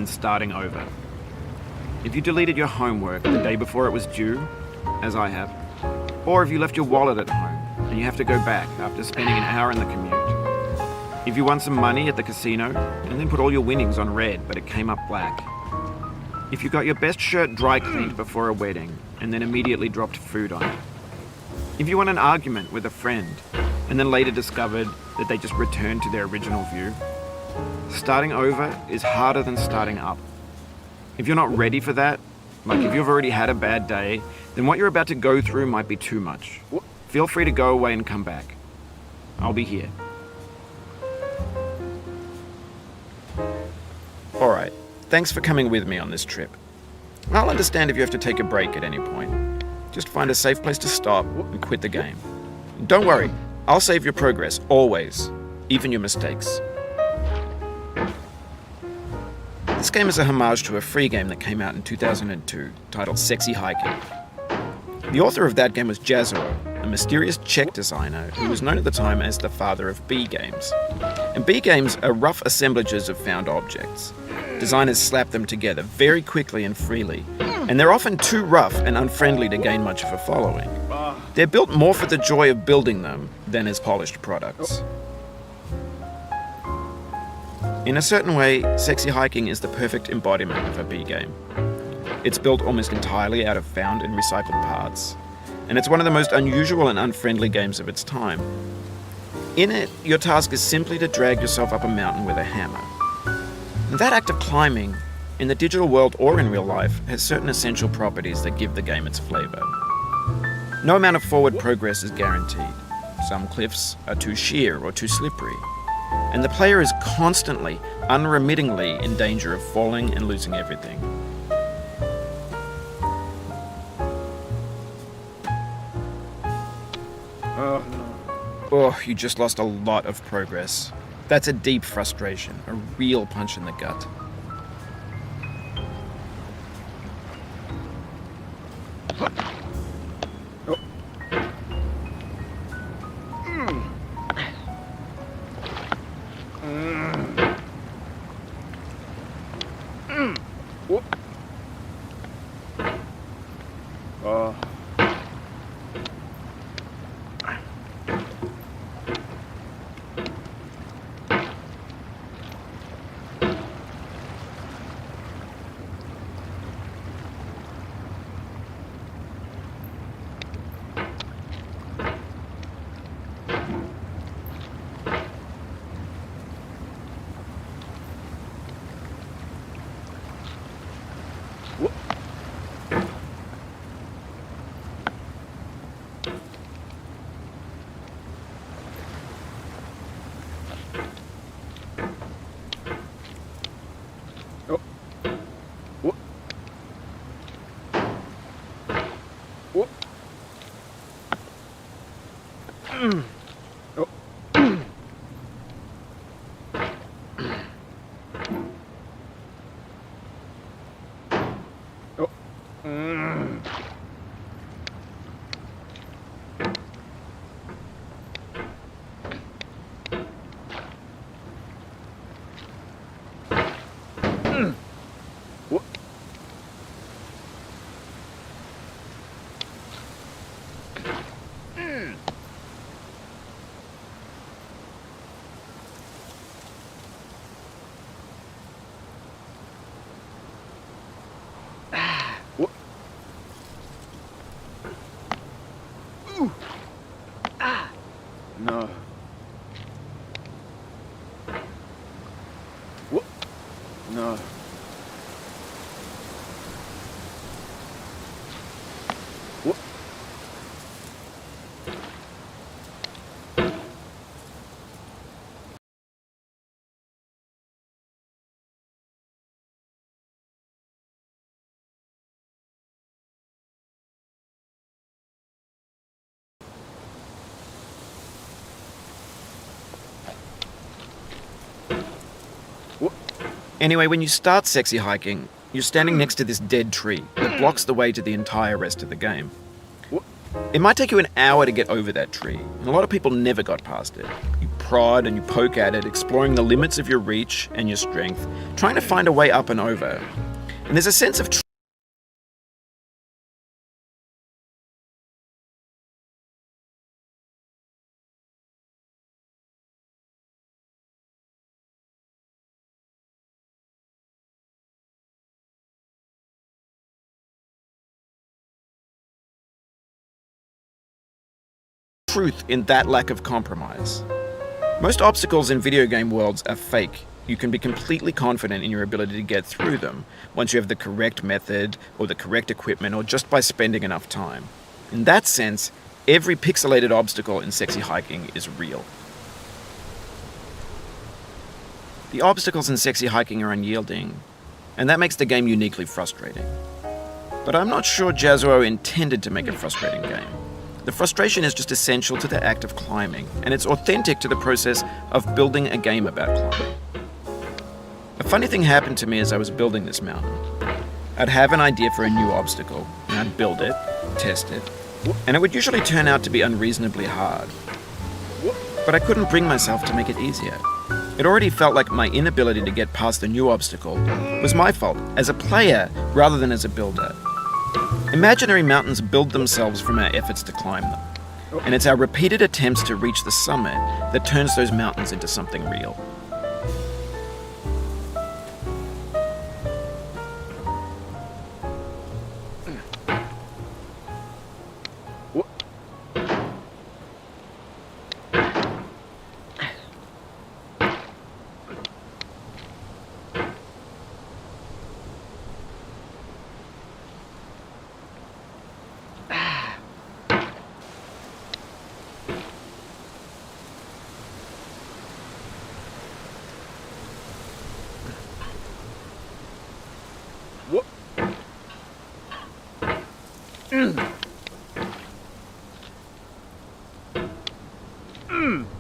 than starting over. If you deleted your homework the day before it was due, as I have, or if you left your wallet at home and you have to go back after spending an hour in the commute. If you won some money at the casino and then put all your winnings on red but it came up black. If you got your best shirt dry cleaned before a wedding and then immediately dropped food on it. If you won an argument with a friend and then later discovered that they just returned to their original view. Starting over is harder than starting up. If you're not ready for that, like if you've already had a bad day, then what you're about to go through might be too much. Feel free to go away and come back. I'll be here. Alright, thanks for coming with me on this trip. I'll understand if you have to take a break at any point. Just find a safe place to stop and quit the game. Don't worry, I'll save your progress, always, even your mistakes. This game is a homage to a free game that came out in 2002, titled Sexy Hiking. The author of that game was Jazzo, a mysterious Czech designer who was known at the time as the father of B games. And B games are rough assemblages of found objects. Designers slap them together very quickly and freely, and they're often too rough and unfriendly to gain much of a following. They're built more for the joy of building them than as polished products. In a certain way, Sexy Hiking is the perfect embodiment of a B game. It's built almost entirely out of found and recycled parts, and it's one of the most unusual and unfriendly games of its time. In it, your task is simply to drag yourself up a mountain with a hammer. And that act of climbing, in the digital world or in real life, has certain essential properties that give the game its flavor. No amount of forward progress is guaranteed. Some cliffs are too sheer or too slippery. And the player is constantly, unremittingly in danger of falling and losing everything. Oh, you just lost a lot of progress. That's a deep frustration, a real punch in the gut. No. No. Anyway, when you start Sexy Hiking, you're standing next to this dead tree that blocks the way to the entire rest of the game. It might take you an hour to get over that tree, and a lot of people never got past it. You prod and you poke at it, exploring the limits of your reach and your strength, trying to find a way up and over. And there's a sense of truth in that lack of compromise. Most obstacles in video game worlds are fake. You can be completely confident in your ability to get through them once you have the correct method or the correct equipment or just by spending enough time. In that sense, every pixelated obstacle in Sexy Hiking is real. The obstacles in Sexy Hiking are unyielding, and that makes the game uniquely frustrating. But I'm not sure Jazzuo intended to make a frustrating game. The frustration is just essential to the act of climbing, and it's authentic to the process of building a game about climbing. A funny thing happened to me as I was building this mountain. I'd have an idea for a new obstacle, and I'd build it, test it, and it would usually turn out to be unreasonably hard. But I couldn't bring myself to make it easier. It already felt like my inability to get past the new obstacle was my fault as a player rather than as a builder. Imaginary mountains build themselves from our efforts to climb them, and it's our repeated attempts to reach the summit that turns those mountains into something real.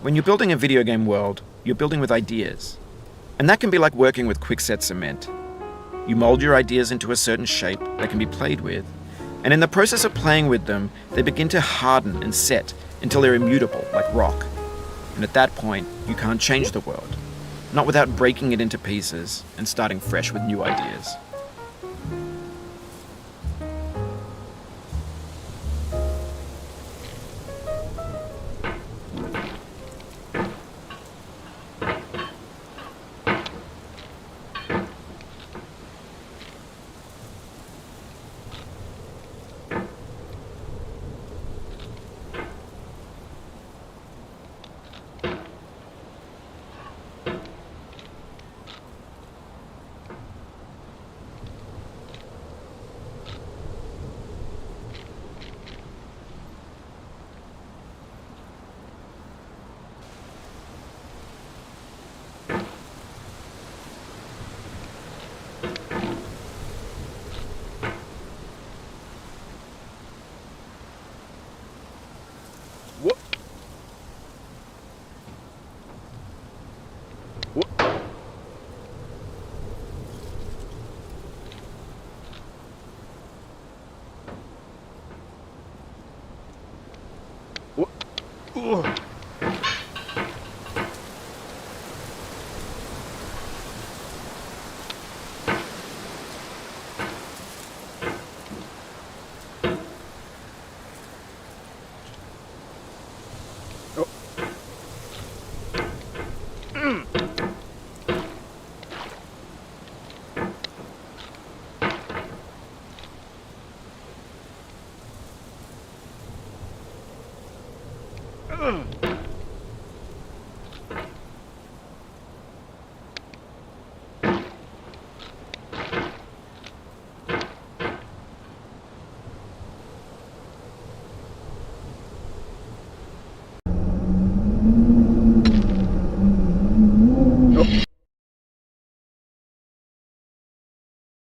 When you're building a video game world, you're building with ideas. And that can be like working with quickset cement. You mold your ideas into a certain shape that can be played with, and in the process of playing with them, they begin to harden and set until they're immutable, like rock. And at that point, you can't change the world, not without breaking it into pieces and starting fresh with new ideas.